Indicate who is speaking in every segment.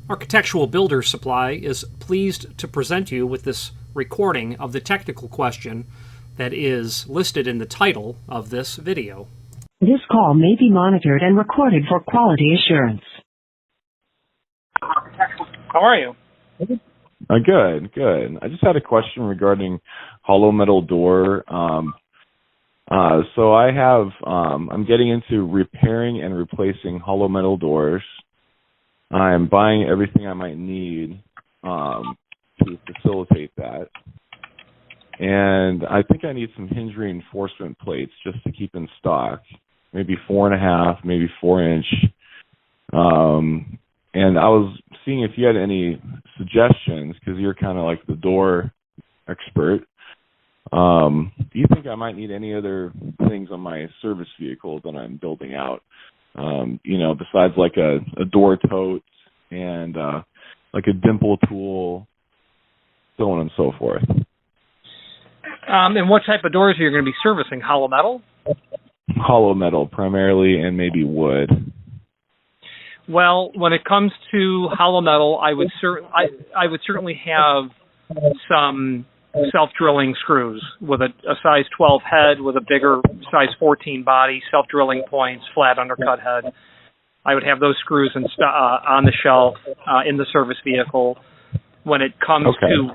Speaker 1: Architectural Builder's Supply is pleased to present you with this recording of the technical question that is listed in the title of this video.
Speaker 2: This call may be monitored and recorded for quality assurance.
Speaker 1: How are you?
Speaker 3: Good. I just had a question regarding hollow metal door. So I have, I'm getting into repairing and replacing hollow metal doors. I'm buying everything I might need to facilitate that. And I think I need some hinge reinforcement plates just to keep in stock, maybe 4.5, maybe 4-inch. And I was seeing if you had any suggestions, because you're kind of like the door expert. Do you think I might need any other things on my service vehicle that I'm building out? Besides like a door tote and like a dimple tool, so on and so forth.
Speaker 1: And what type of doors are you going to be servicing? Hollow metal?
Speaker 3: Hollow metal primarily, and maybe wood.
Speaker 1: Well, when it comes to hollow metal, I would certainly have some self-drilling screws with a size 12 head with a bigger size 14 body, self-drilling points, flat undercut head. I would have those screws on the shelf in the service vehicle. When it comes to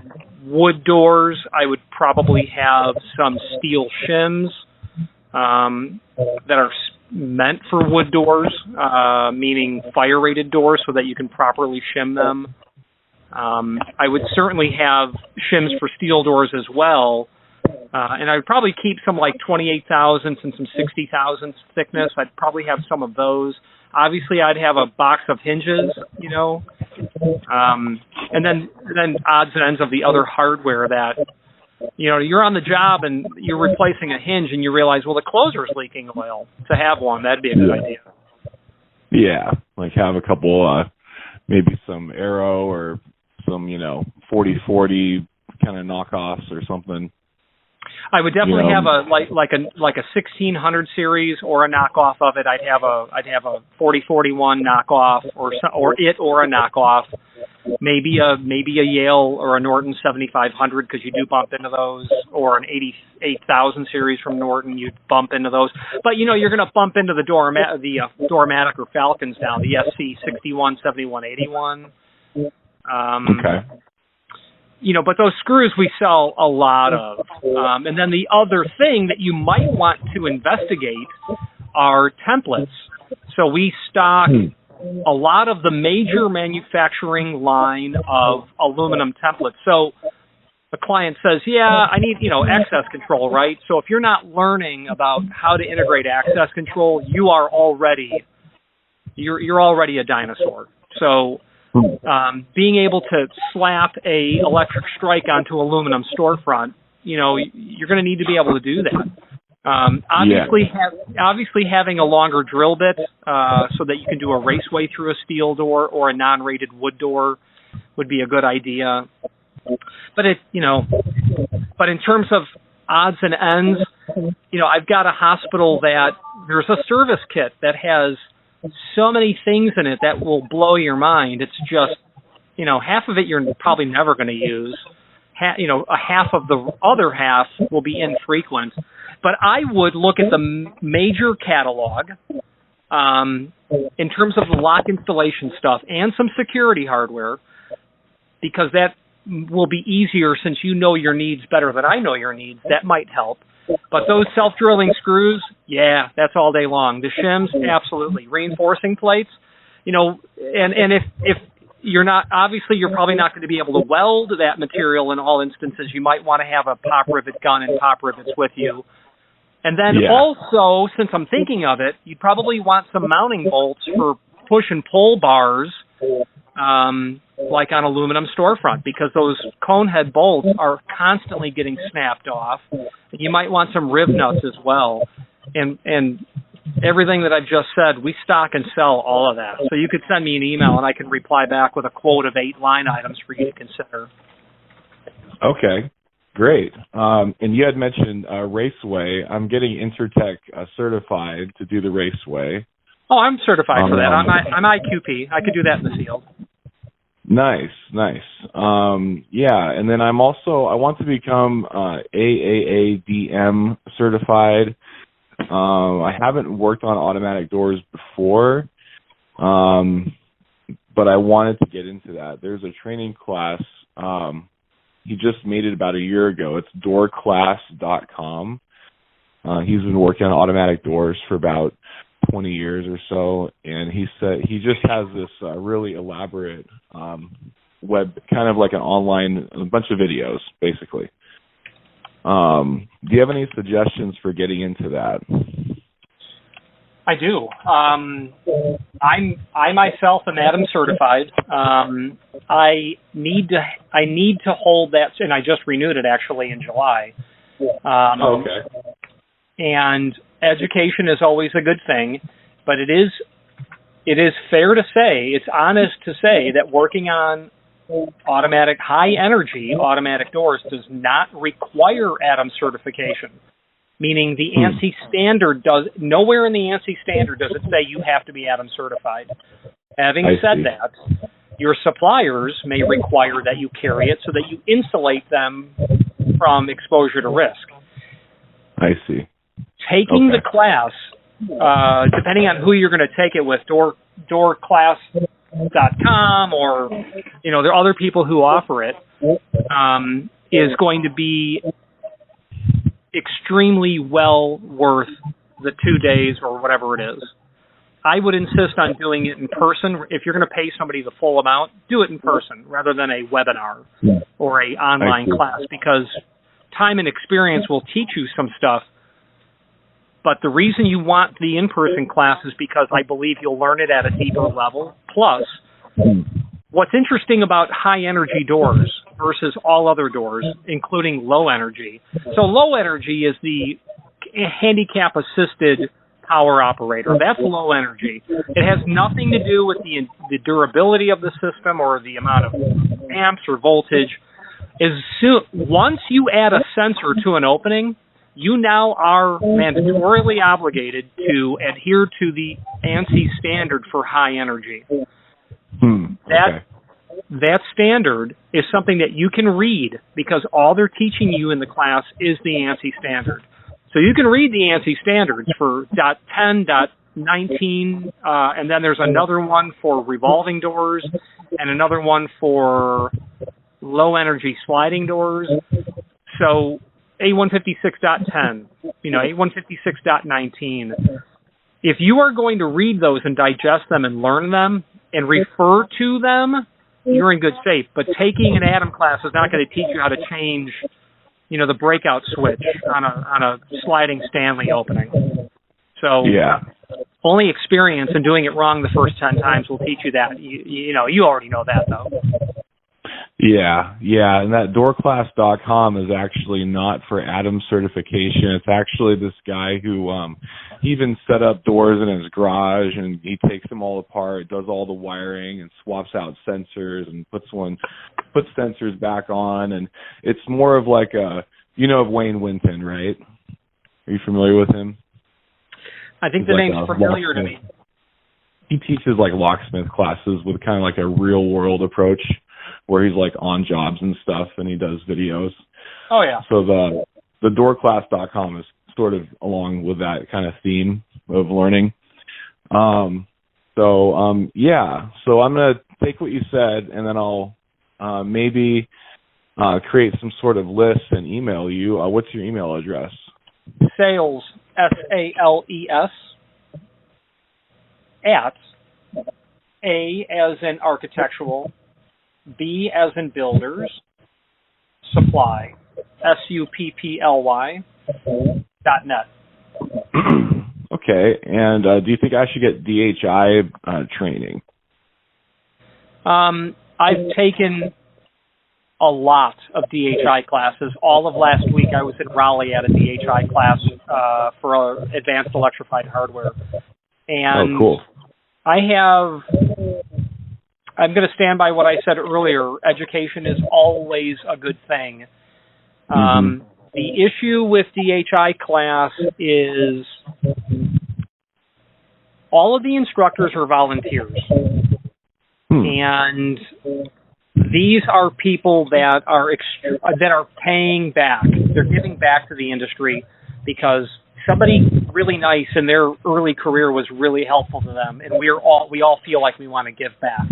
Speaker 1: wood doors, I would probably have some steel shims that are meant for wood doors, meaning fire-rated doors so that you can properly shim them. I would certainly have shims for steel doors as well, and I would probably keep some like 28 thousandths and some 60 thousandths thickness. I'd probably have some of those. Obviously, I'd have a box of hinges, and then odds and ends of the other hardware that, you're on the job and you're replacing a hinge and you realize, well, the closer's leaking oil. To have one, that'd be a good idea.
Speaker 3: Yeah, like have a couple, maybe some Arrow or some, 40/40 kind of knockoffs or something.
Speaker 1: I would definitely have a 1600 series or a knockoff of it. I'd have a 4041 knockoff or a knockoff. Maybe a Yale or a Norton 7500 because you do bump into those, or an 88,000 series from Norton, you'd bump into those. But you're going to bump into the Doormatic or Falcons now, the SC 61, 71, 81.
Speaker 3: Okay.
Speaker 1: But those screws we sell a lot of. And then the other thing that you might want to investigate are templates. So we stock a lot of the major manufacturing line of aluminum templates. So the client says, yeah, I need, access control, right? So if you're not learning about how to integrate access control, you're already a dinosaur. So being able to slap a electric strike onto aluminum storefront, you're going to need to be able to do that. Obviously having a longer drill bit so that you can do a raceway through a steel door or a non-rated wood door would be a good idea. But but in terms of odds and ends, I've got a hospital that there's a service kit that has so many things in it that will blow your mind. It's just, half of it you're probably never going to use. A half of the other half will be infrequent. But I would look at the major catalog in terms of the lock installation stuff and some security hardware, because that will be easier since you know your needs better than I know your needs. That might help. But those self-drilling screws, yeah, that's all day long. The shims, absolutely. Reinforcing plates, and if you're not, obviously you're probably not going to be able to weld that material in all instances. You might want to have a pop rivet gun and pop rivets with you. And then also, since I'm thinking of it, you'd probably want some mounting bolts for push and pull bars, like on aluminum storefront, because those cone head bolts are constantly getting snapped off. You might want some rib nuts as well. And everything that I've just said, we stock and sell all of that. So you could send me an email and I can reply back with a quote of 8 line items for you to consider.
Speaker 3: Okay. Great. And you had mentioned Raceway. I'm getting Intertech certified to do the Raceway.
Speaker 1: Oh, I'm certified for that. I'm IQP. I could do that in the field.
Speaker 3: Nice. Yeah, and then I want to become AAADM certified. I haven't worked on automatic doors before, but I wanted to get into that. There's a training class. He just made it about a year ago. It's doorclass.com. He's been working on automatic doors for about 20 years or so, and he said he just has this really elaborate web, kind of like an online, a bunch of videos, basically. Do you have any suggestions for getting into that?
Speaker 1: I do. I myself am Adam certified. I need to hold that, and I just renewed it actually in July.
Speaker 3: Okay.
Speaker 1: And education is always a good thing, but it is fair to say, it's honest to say that working on high energy automatic doors does not require ADAM certification. Meaning the ANSI standard nowhere in the ANSI standard does it say you have to be ADAM certified. Having said that, your suppliers may require that you carry it so that you insulate them from exposure to risk.
Speaker 3: I see.
Speaker 1: Taking the class, depending on who you're going to take it with, doorclass.com or, there are other people who offer it, is going to be extremely well worth the 2 days or whatever it is. I would insist on doing it in person. If you're going to pay somebody the full amount, do it in person rather than a webinar or a online class, because time and experience will teach you some stuff. But the reason you want the in-person class is because I believe you'll learn it at a deeper level. Plus, what's interesting about high-energy doors versus all other doors, including low energy. So low energy is the handicap-assisted power operator. That's low energy. It has nothing to do with the durability of the system or the amount of amps or voltage. Once you add a sensor to an opening, you now are mandatorily obligated to adhere to the ANSI standard for high energy. That standard is something that you can read because all they're teaching you in the class is the ANSI standard. So you can read the ANSI standards for .10, .19, and then there's another one for revolving doors and another one for low energy sliding doors. So A156.10, 8156.19. If you are going to read those and digest them and learn them and refer to them, you're in good shape. But taking an ADAM class is not going to teach you how to change, the breakout switch on a sliding Stanley opening. So only experience and doing it wrong the first 10 times will teach you that. You already know that, though.
Speaker 3: Yeah, and that doorclass.com is actually not for ADAM certification. It's actually this guy who he even set up doors in his garage, and he takes them all apart, does all the wiring, and swaps out sensors, and puts sensors back on. And it's more of like of Wayne Winton, right? Are you familiar with him?
Speaker 1: I think the name's familiar to me.
Speaker 3: He teaches like locksmith classes with kind of like a real world approach, where he's like on jobs and stuff, and he does videos. Oh yeah. So the doorclass.com is sort of along with that kind of theme of learning. So I'm gonna take what you said, and then I'll maybe create some sort of list and email you. What's your email address?
Speaker 1: Sales, SALES, at A as in architectural, B as in builders, supply, SUPPLY, .net.
Speaker 3: Okay, and do you think I should get DHI training?
Speaker 1: I've taken a lot of DHI classes. All of last week I was in Raleigh at a DHI class for advanced electrified hardware. And
Speaker 3: cool.
Speaker 1: I'm going to stand by what I said earlier. Education is always a good thing. The issue with DHI class is all of the instructors are volunteers. And These are people that are paying back. They're giving back to the industry because somebody really nice in their early career was really helpful to them, and we all feel like we want to give back.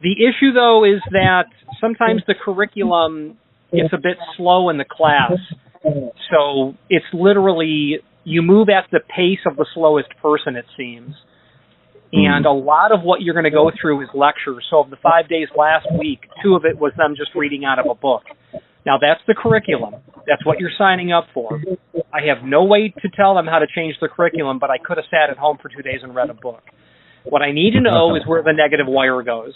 Speaker 1: The issue, though, is that sometimes the curriculum gets a bit slow in the class. So it's literally, you move at the pace of the slowest person, it seems. And a lot of what you're going to go through is lectures. So of the 5 days last week, 2 of it was them just reading out of a book. Now, that's the curriculum. That's what you're signing up for. I have no way to tell them how to change the curriculum, but I could have sat at home for 2 days and read a book. What I need to know is where the negative wire goes.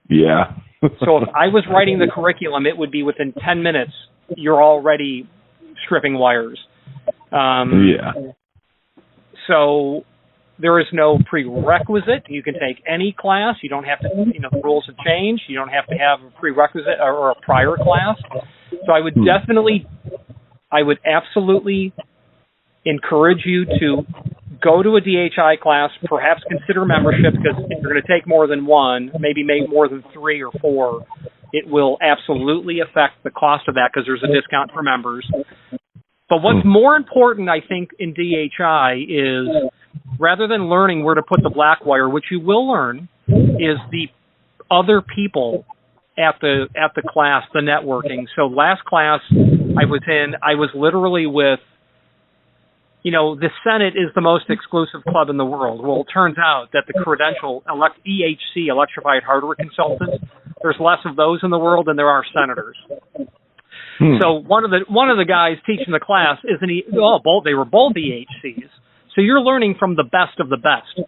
Speaker 3: Yeah.
Speaker 1: So if I was writing the curriculum, it would be within 10 minutes, you're already stripping wires. So there is no prerequisite. You can take any class. You don't have to, the rules have changed. You don't have to have a prerequisite or a prior class. So I would absolutely encourage you to go to a DHI class, perhaps consider membership, because if you're going to take more than one, maybe more than 3 or 4, it will absolutely affect the cost of that because there's a discount for members. But what's more important, I think, in DHI is rather than learning where to put the black wire, which you will learn, is the other people at the class, the networking. So last class I was literally with, the Senate is the most exclusive club in the world. Well, it turns out that the credential EHC, Electrified Hardware Consultants, there's less of those in the world than there are senators. So one of the guys teaching the class they were both EHCs. So you're learning from the best of the best.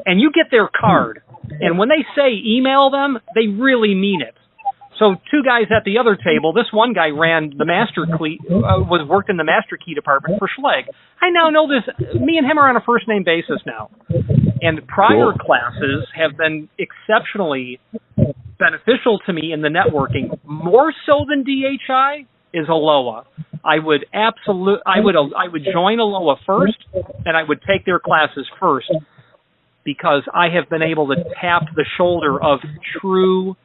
Speaker 1: And you get their card. And when they say email them, they really mean it. So 2 guys at the other table, this one guy ran the master key, worked in the master key department for Schlage. I now know this. Me and him are on a first name basis now. And prior classes have been exceptionally beneficial to me in the networking, more so than DHI is Aloha. I would join Aloha first, and I would take their classes first because I have been able to tap the shoulder of true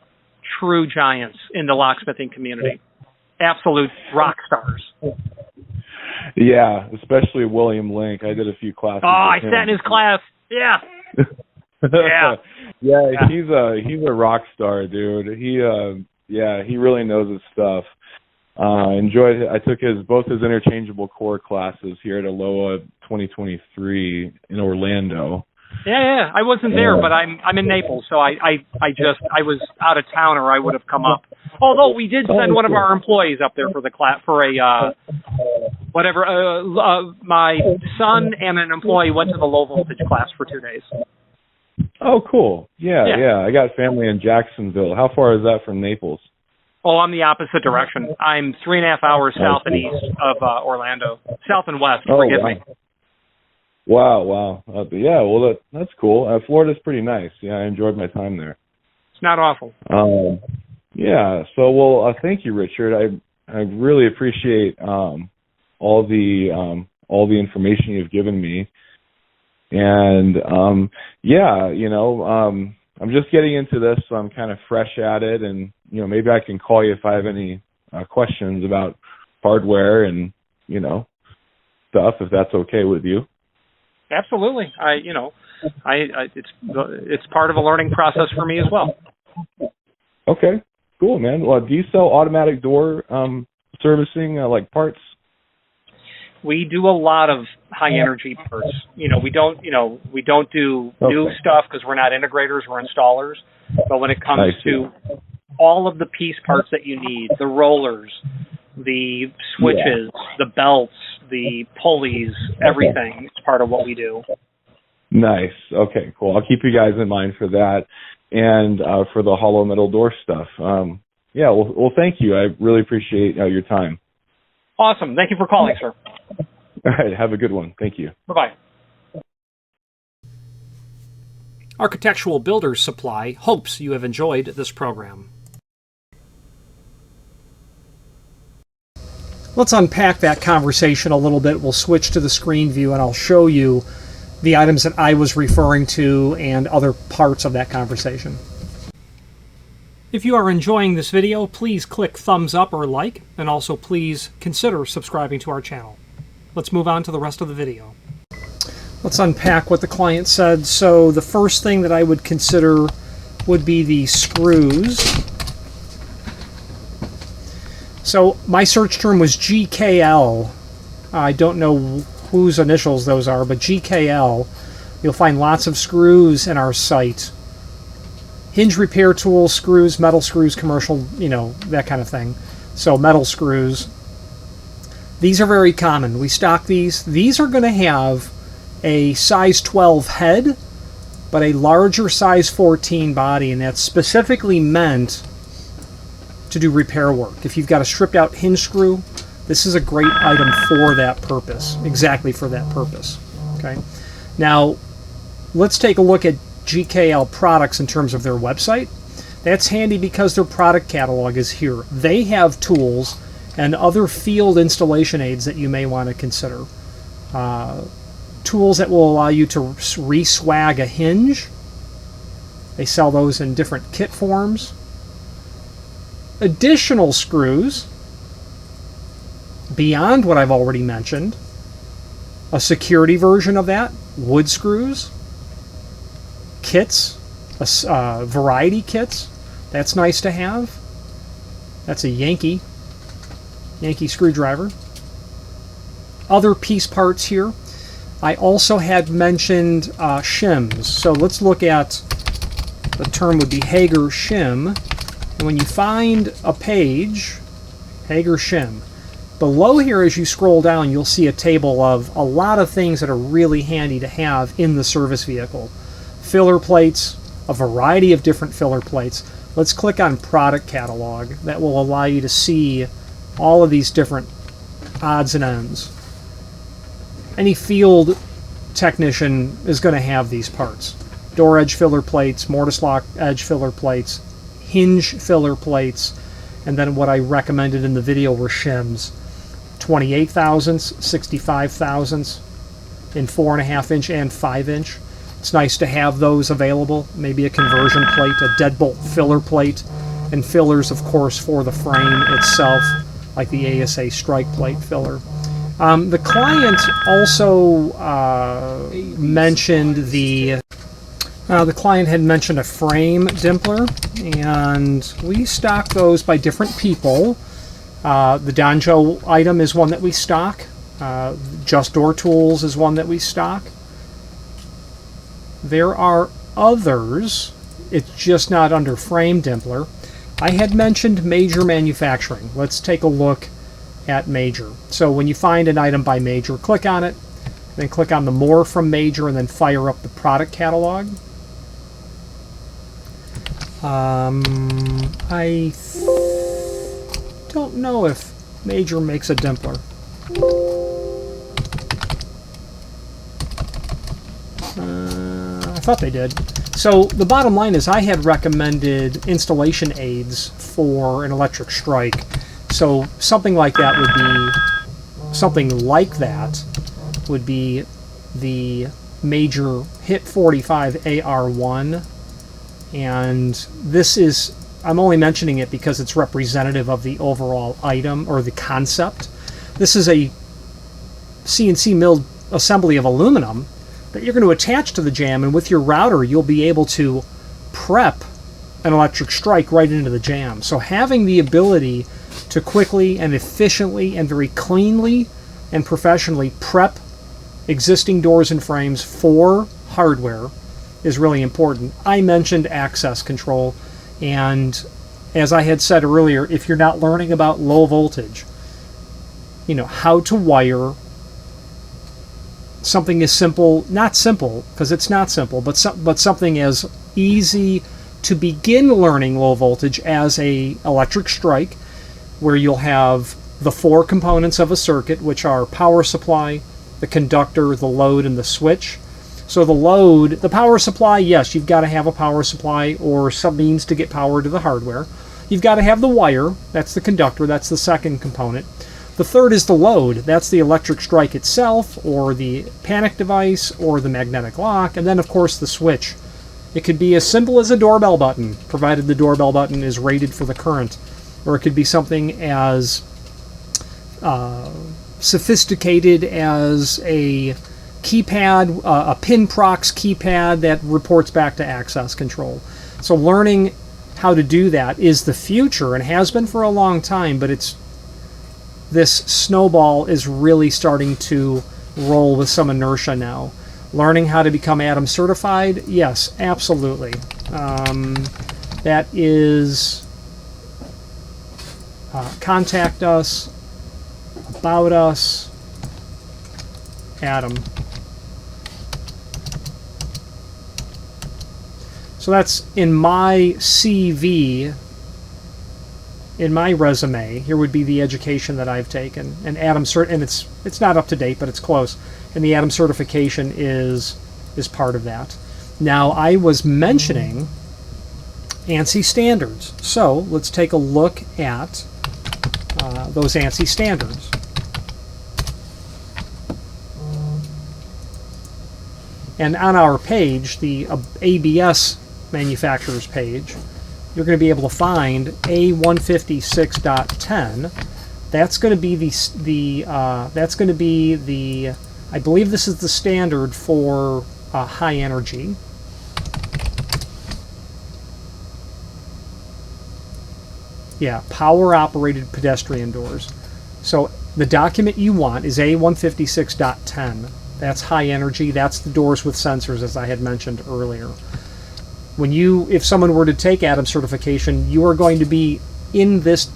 Speaker 1: giants in the locksmithing community. Absolute rock stars.
Speaker 3: Yeah, especially William Link. I did a few classes. Oh,
Speaker 1: I sat in his class. Yeah.
Speaker 3: Yeah, he's a rock star, dude. He really knows his stuff. I took both his interchangeable core classes here at Aloha 2023 in Orlando.
Speaker 1: Yeah. I wasn't there, but I'm in Naples, so I was out of town, or I would have come up. Although we did send one of our employees up there for the class for a my son and an employee went to the low voltage class for 2 days.
Speaker 3: Oh, cool. Yeah. I got family in Jacksonville. How far is that from Naples?
Speaker 1: Oh, I'm the opposite direction. I'm 3.5 hours south and east of Orlando. South and west, forgive me.
Speaker 3: Wow. That's cool. Florida's pretty nice. Yeah, I enjoyed my time there.
Speaker 1: It's not awful.
Speaker 3: So, thank you, Richard. I really appreciate all the information you've given me. And, I'm just getting into this, so I'm kind of fresh at it, and, maybe I can call you if I have any questions about hardware and, stuff, if that's okay with you.
Speaker 1: Absolutely. It's part of a learning process for me as well.
Speaker 3: Okay, cool, man. Well, do you sell automatic door servicing, like parts?
Speaker 1: We do a lot of high energy parts. We don't do new stuff because we're not integrators, we're installers. But when it comes to all of the piece parts that you need, the rollers, the switches, the belts, the pulleys, everything is part of what we do.
Speaker 3: Nice. Okay, cool. I'll keep you guys in mind for that and for the hollow metal door stuff. Well, thank you. I really appreciate your time.
Speaker 1: Awesome. Thank you for calling, sir.
Speaker 3: All right. Have a good one. Thank you.
Speaker 1: Bye-bye.
Speaker 4: Architectural Builders Supply hopes you have enjoyed this program. Let's unpack that conversation a little bit. We'll switch to the screen view and I'll show you the items that I was referring to and other parts of that conversation. If you are enjoying this video, please click thumbs up or like, and also please consider subscribing to our channel. Let's move on to the rest of the video. Let's unpack what the client said. So the first thing that I would consider would be the screws. So my search term was GKL. I don't know whose initials those are, but GKL. You'll find lots of screws in our site. Hinge repair tools, screws, metal screws, commercial, you know, that kind of thing. So metal screws. These are very common. We stock these. These are going to have a size 12 head, but a larger size 14 body, and that's specifically meant to do repair work. If you've got a stripped out hinge screw, this is a great item for that purpose, exactly for that purpose. Okay. Now, let's take a look at GKL products in terms of their website. That's handy because their product catalog is here. They have tools and other field installation aids that you may want to consider. Tools that will allow you to re-swag a hinge. They sell those in different kit forms. Additional screws beyond what I've already mentioned. A security version of that, wood screws. Kits, variety kits. That's nice to have. That's a Yankee screwdriver. Other piece parts here. I also had mentioned shims. So let's look at, the term would be Hager shim. And when you find a page, Hager shim, below here as you scroll down, you'll see a table of a lot of things that are really handy to have in the service vehicle. Filler plates, a variety of different filler plates. Let's click on product catalog. That will allow you to see all of these different odds and ends. Any field technician is going to have these parts. Door edge filler plates, mortise lock edge filler plates, hinge filler plates, and then what I recommended in the video were shims. 28 thousandths, 65 thousandths in 4.5 inch and 5 inch. It's nice to have those available. Maybe a conversion plate, a deadbolt filler plate, and fillers, of course, for the frame itself, like the ASA strike plate filler. The client also mentioned the client had mentioned a frame dimpler, and we stock those by different people. The Donjo item is one that we stock. Just Door Tools is one that we stock. There are others. It's just not under frame dimpler. I had mentioned Major Manufacturing. Let's take a look at Major. So when you find an item by Major, click on it, then click on the More from Major, and then fire up the product catalog. I don't know if Major makes a dimpler. I thought they did. So the bottom line is I had recommended installation aids for an electric strike. So something like that would be the Major Hit 45 AR1. And this is, I'm only mentioning it because it's representative of the overall item or the concept. This is a CNC milled assembly of aluminum that you're going to attach to the jam, and with your router you'll be able to prep an electric strike right into the jam. So having the ability to quickly and efficiently and very cleanly and professionally prep existing doors and frames for hardware is really important. I mentioned access control, and as I had said earlier, if you're not learning about low voltage, you know, how to wire something as simple, not simple, because it's not simple, but something as easy to begin learning low voltage as a electric strike, where you'll have the four components of a circuit, which are power supply, the conductor, the load, and the switch. So the load, the power supply, yes, you've got to have a power supply or some means to get power to the hardware. You've got to have the wire, that's the conductor, that's the second component. The third is the load. That's the electric strike itself, or the panic device, or the magnetic lock, and then of course the switch. It could be as simple as a doorbell button, provided the doorbell button is rated for the current, or it could be something as sophisticated as a keypad, a pin prox keypad that reports back to access control. So learning how to do that is the future and has been for a long time, but this snowball is really starting to roll with some inertia now. Learning how to become Atom certified, yes, absolutely. That is, contact us, about us, Atom. So that's in my CV, in my resume. Here would be the education that I've taken, and Atom cert, and it's not up to date, but it's close. And the Atom certification is part of that. Now, I was mentioning ANSI standards, so let's take a look at those ANSI standards. And on our page, the ABS manufacturer's page, you're going to be able to find A156.10. That's going to be the I believe this is the standard for high energy. Yeah, power operated pedestrian doors. So the document you want is A156.10. That's high energy. That's the doors with sensors, as I had mentioned earlier. If someone were to take Atom certification, you are going to be in this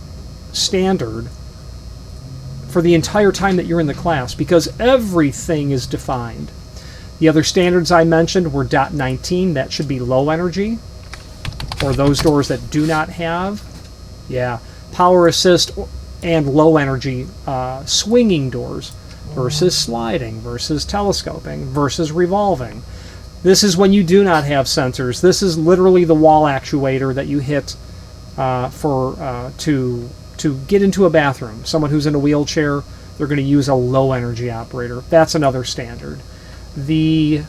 Speaker 4: standard for the entire time that you're in the class, because everything is defined. The other standards I mentioned were .19. That should be low energy, or those doors that do not have, power assist and low energy swinging doors versus sliding versus telescoping versus revolving. This is when you do not have sensors. This is literally the wall actuator that you hit to get into a bathroom. Someone who's in a wheelchair, they're going to use a low energy operator. That's another standard. That's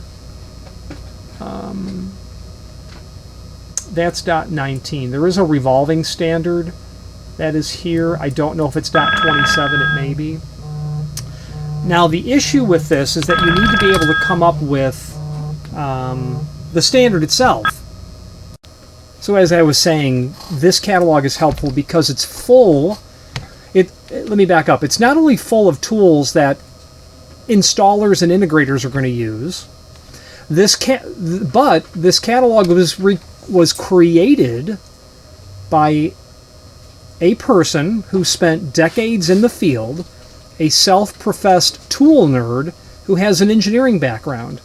Speaker 4: .19. There is a revolving standard that is here. I don't know if it's .27. It may be. Now, the issue with this is that you need to be able to come up with the standard itself. So as I was saying, this catalog is helpful because it's full. Let me back up. It's not only full of tools that installers and integrators are going to use, but this catalog was created by a person who spent decades in the field, a self-professed tool nerd who has an engineering background.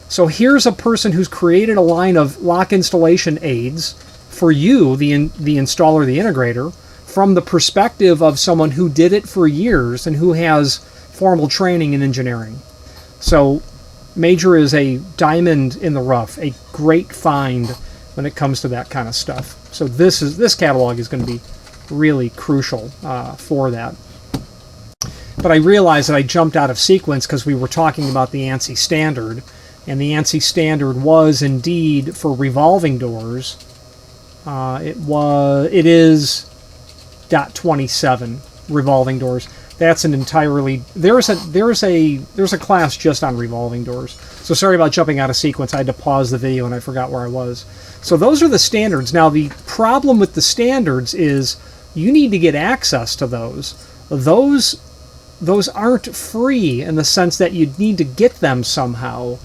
Speaker 4: So here's a person who's created a line of lock installation aids for you, the installer, the integrator, from the perspective of someone who did it for years and who has formal training in engineering. So Major is a diamond in the rough, a great find when it comes to that kind of stuff. So this catalog is going to be really crucial for that. But I realized that I jumped out of sequence because we were talking about the ANSI standard, and the ANSI standard was indeed for revolving doors. It is .27 revolving doors. That's an entirely there's a class just on revolving doors. So sorry about jumping out of sequence. I had to pause the video and I forgot where I was. So those are the standards. Now the problem with the standards is you need to get access to those. Those aren't free in the sense that you need to get them somehow.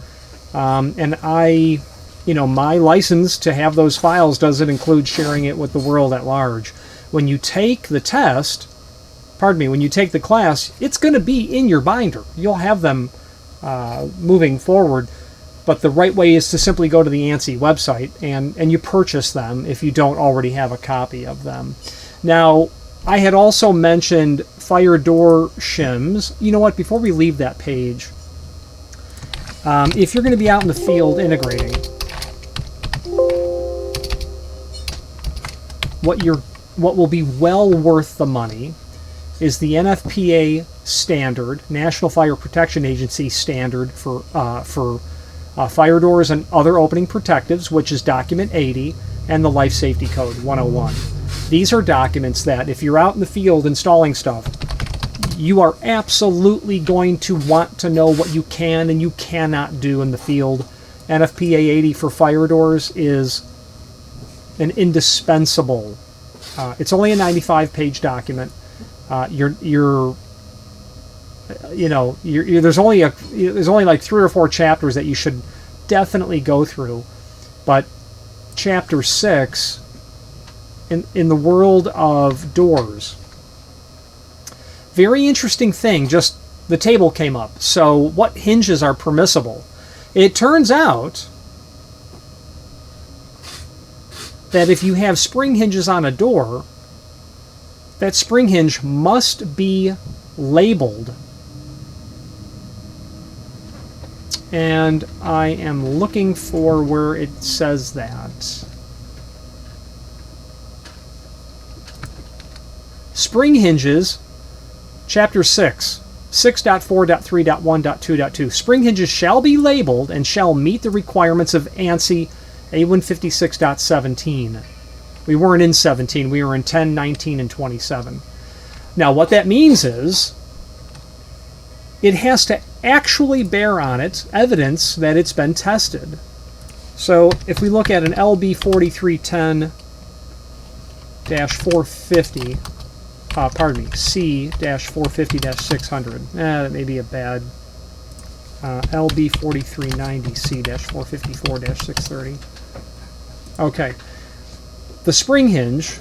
Speaker 4: And my license to have those files doesn't include sharing it with the world at large. When you take the when you take the class, it's going to be in your binder. You'll have them moving forward, but the right way is to simply go to the ANSI website and you purchase them if you don't already have a copy of them. Now, I had also mentioned fire door shims. You know what? Before we leave that page, if you're going to be out in the field integrating, what will be well worth the money is the NFPA standard, National Fire Protection Agency standard for fire doors and other opening protectives, which is document 80, and the Life Safety Code 101. These are documents that if you're out in the field installing stuff, you are absolutely going to want to know what you can and you cannot do in the field. NFPA 80 for fire doors is an indispensable. It's only a 95-page document. There's only like 3 or 4 chapters that you should definitely go through, but chapter 6 in the world of doors, very interesting thing. Just the table came up. So what hinges are permissible? It turns out that if you have spring hinges on a door, that spring hinge must be labeled. And I am looking for where it says that. Spring hinges, chapter 6, 6.4.3.1.2.2. Spring hinges shall be labeled and shall meet the requirements of ANSI A156.17. We weren't in 17, we were in 10, 19, and 27. Now what that means is it has to actually bear on it evidence that it's been tested. So if we look at an LB 4310-450, C-450-600, that may be a bad, LB 4390 C-454-630. Okay. The spring hinge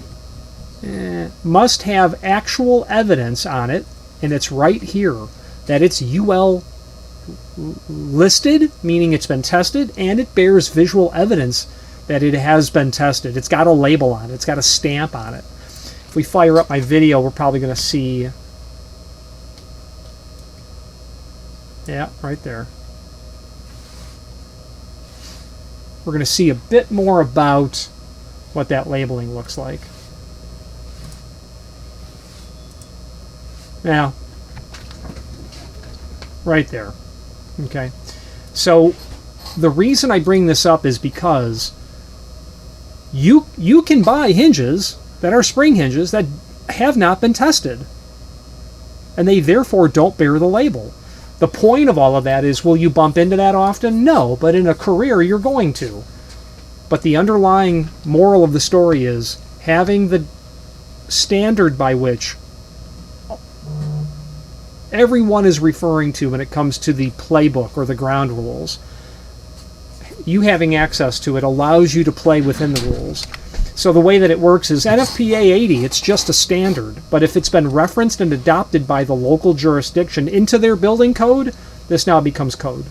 Speaker 4: must have actual evidence on it, and it's right here, that it's UL listed, meaning it's been tested, and it bears visual evidence that it has been tested. It's got a label on it. It's got a stamp on it. If we fire up my video, we're probably going to see, yeah, right there. We're going to see a bit more about what that labeling looks like. Now, right there. Okay. So the reason I bring this up is because you can buy hinges that are spring hinges that have not been tested, and they therefore don't bear the label. The point of all of that is, will you bump into that often? No, but in a career you're going to. But the underlying moral of the story is having the standard by which everyone is referring to when it comes to the playbook or the ground rules. You having access to it allows you to play within the rules. So the way that it works is NFPA 80, it's just a standard, but if it's been referenced and adopted by the local jurisdiction into their building code, this now becomes code.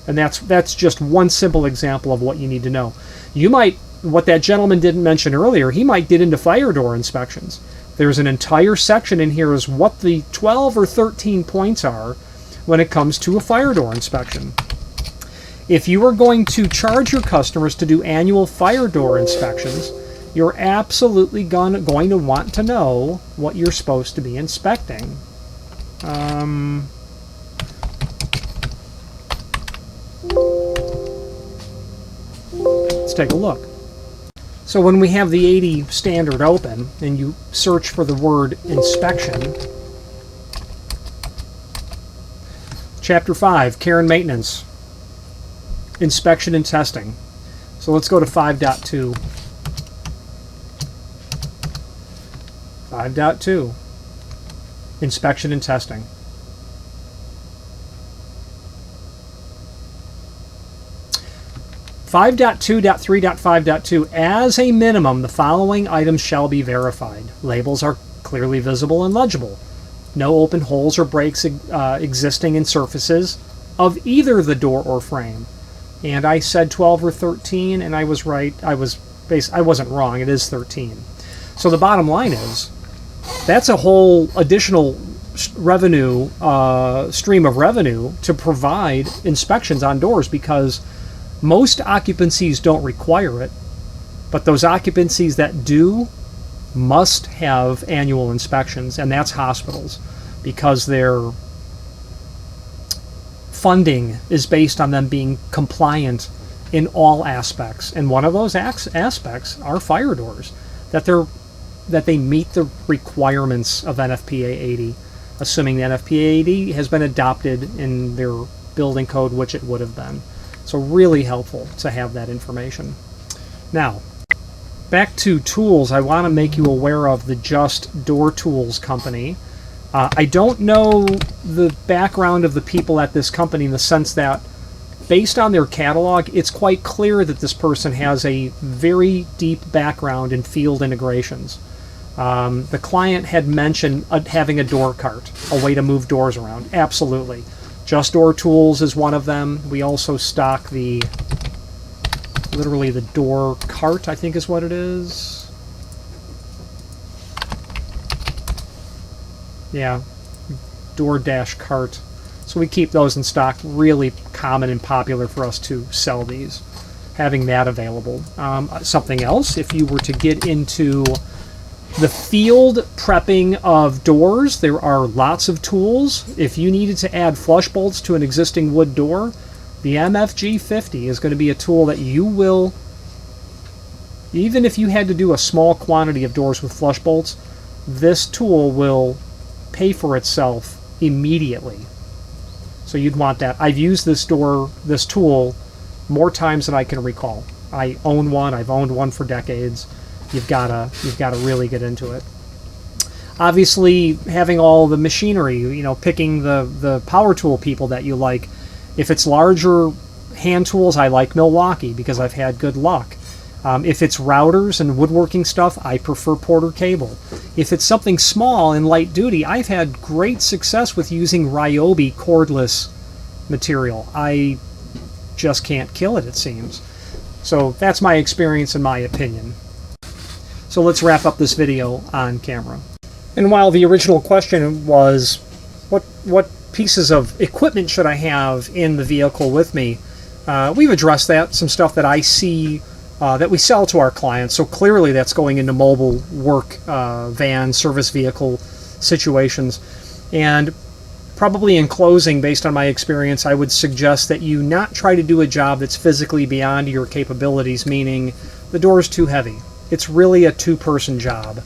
Speaker 4: And that's just one simple example of what you need to know. You might, what that gentleman didn't mention earlier, he might get into fire door inspections. There's an entire section in here is what the 12 or 13 points are when it comes to a fire door inspection. If you are going to charge your customers to do annual fire door inspections, you're absolutely going to want to know what you're supposed to be inspecting. Let's take a look. So when we have the 80 standard open and you search for the word inspection, Chapter 5, Care and Maintenance, Inspection and Testing. So let's go to 5.2. 5.2, Inspection and Testing. Five 5.2.3.5.2, as a minimum, the following items shall be verified. Labels are clearly visible and legible. No open holes or breaks existing in surfaces of either the door or frame. And I said 12 or 13, and I was right. I wasn't wrong. It is 13. So the bottom line is, that's a whole additional revenue stream of revenue to provide inspections on doors, because most occupancies don't require it, but those occupancies that do, must have annual inspections, and that's hospitals, because their funding is based on them being compliant in all aspects. And one of those aspects are fire doors, that they meet the requirements of NFPA 80, assuming the NFPA 80 has been adopted in their building code, which it would have been. So really helpful to have that information. Now, back to tools, I want to make you aware of the Just Door Tools company. I don't know the background of the people at this company in the sense that, based on their catalog, it's quite clear that this person has a very deep background in field integrations. The client had mentioned having a door cart, a way to move doors around. Absolutely. Just Door Tools is one of them. We also stock literally the door cart, I think is what it is. Yeah, door dash cart. So we keep those in stock. Really common and popular for us to sell these, having that available. Something else, if you were to get into the field prepping of doors, there are lots of tools. If you needed to add flush bolts to an existing wood door, the MFG 50 is going to be a tool that you will, even if you had to do a small quantity of doors with flush bolts, this tool will pay for itself immediately. So you'd want that. I've used this tool more times than I can recall. I own one. I've owned one for decades. You've got to really get into it. Obviously, having all the machinery, picking the power tool people that you like. If it's larger hand tools, I like Milwaukee because I've had good luck. If it's routers and woodworking stuff, I prefer Porter Cable. If it's something small and light duty, I've had great success with using Ryobi cordless material. I just can't kill it seems. So that's my experience and my opinion. So let's wrap up this video on camera. And while the original question was, what pieces of equipment should I have in the vehicle with me? We've addressed that, some stuff that I see that we sell to our clients. So clearly that's going into mobile work, van, service vehicle situations. And probably in closing, based on my experience, I would suggest that you not try to do a job that's physically beyond your capabilities, meaning the door is too heavy. It's really a two-person job.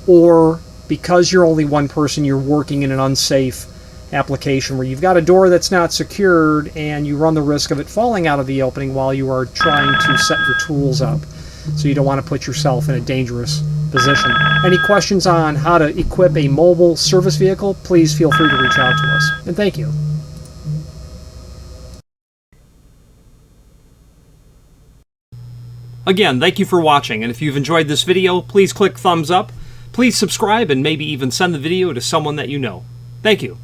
Speaker 4: Or because you're only one person, you're working in an unsafe application where you've got a door that's not secured and you run the risk of it falling out of the opening while you are trying to set your tools up. So you don't want to put yourself in a dangerous position. Any questions on how to equip a mobile service vehicle, please feel free to reach out to us. And thank you. Again, thank you for watching, and if you've enjoyed this video, please click thumbs up, please subscribe, and maybe even send the video to someone that you know. Thank you.